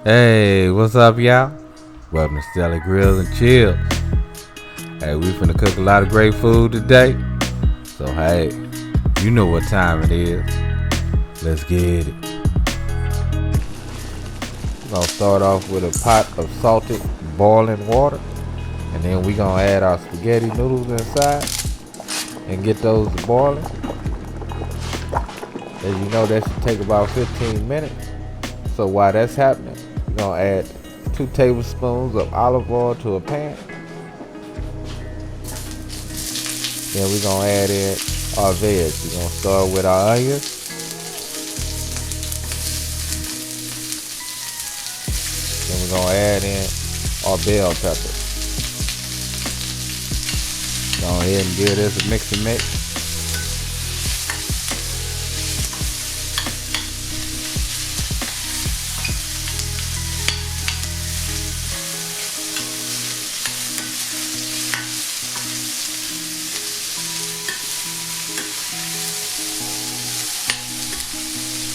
Hey, what's up, y'all? Welcome to Stelly Grills and Chills. Hey, we finna cook a lot of great food today. So, hey, you know what time it is. Let's get it. We're gonna start off with a pot of salted boiling water. And then we're gonna add our spaghetti noodles inside and get those to boiling. As you know, that should take about 15 minutes. So while that's happening, we're gonna add 2 tablespoons of olive oil to a pan. Then we're gonna add in our veg. We're gonna start with our onions. Then we're gonna add in our bell pepper. Go ahead and give this a mix and mix.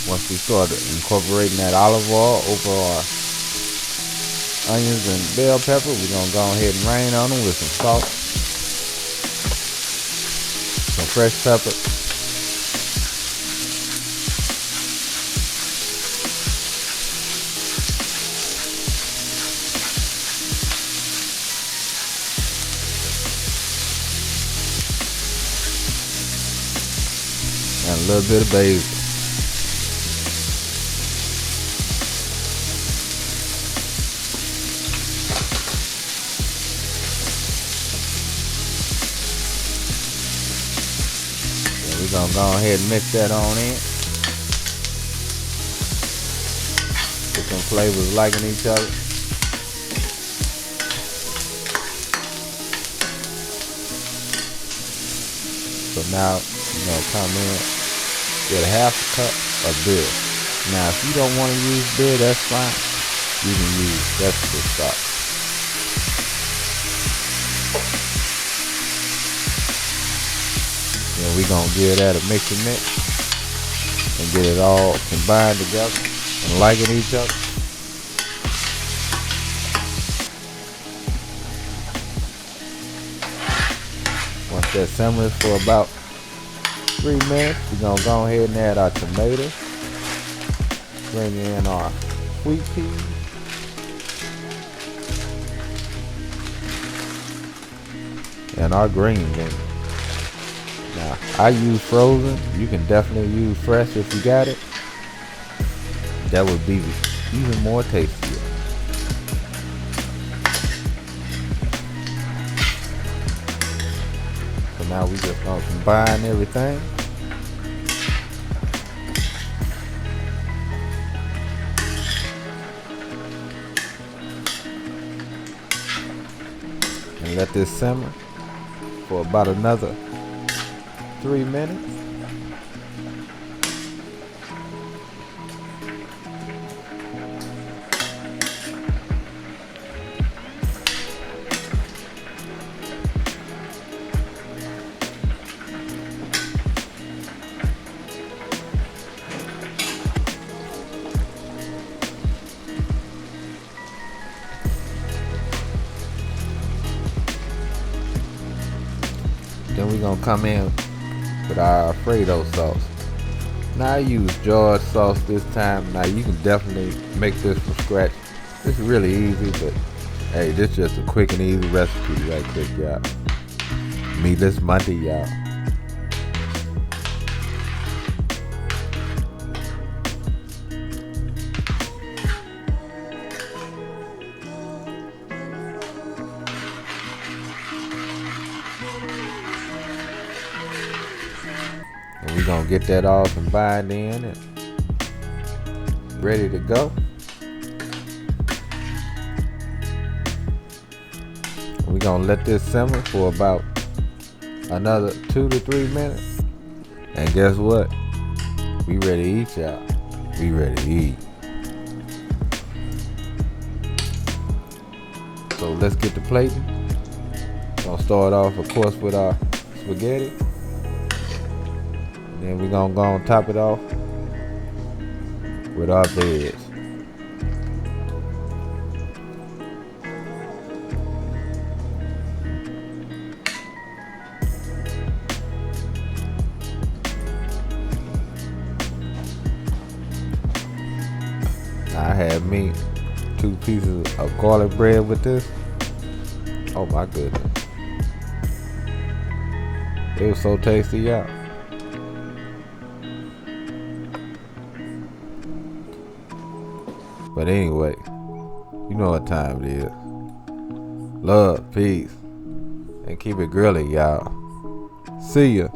Once we start incorporating that olive oil over our onions and bell pepper, we're gonna go ahead and rain on them with some salt, some fresh pepper, and a little bit of basil. We're gonna go ahead and mix that on in. Get some flavors liking each other. So now, come in with a half a cup of beer. Now, if you don't want to use beer, that's fine. You can use vegetable stock. Then we're gonna give that a mix and mix and get it all combined together and liking each other. Once that simmers for about 3 minutes, we're gonna go ahead and add our tomatoes. Bring in our sweet peas. And our green beans. Now, I use frozen. You can definitely use fresh if you got it. That would be even more tastier. So now we just gonna combine everything. And let this simmer for about another 3 minutes. Then we're gonna come in with our Alfredo sauce. Now I use jarred sauce this time. Now you can definitely make this from scratch. It's really easy, but hey, this is just a quick and easy recipe right quick, y'all. Meatless Monday, y'all. And we're gonna get that all combined in and ready to go. We're gonna let this simmer for about another 2 to 3 minutes. And guess what? We ready to eat, y'all. We ready to eat. So let's get to plating. Gonna start off, of course, with our spaghetti. And then we're gonna go and top it off with our veg. meat, 2 pieces of garlic bread with this. Oh my goodness. It was so tasty, y'all. But anyway, you know what time it is. Love, peace, and keep it grilling, y'all. See ya.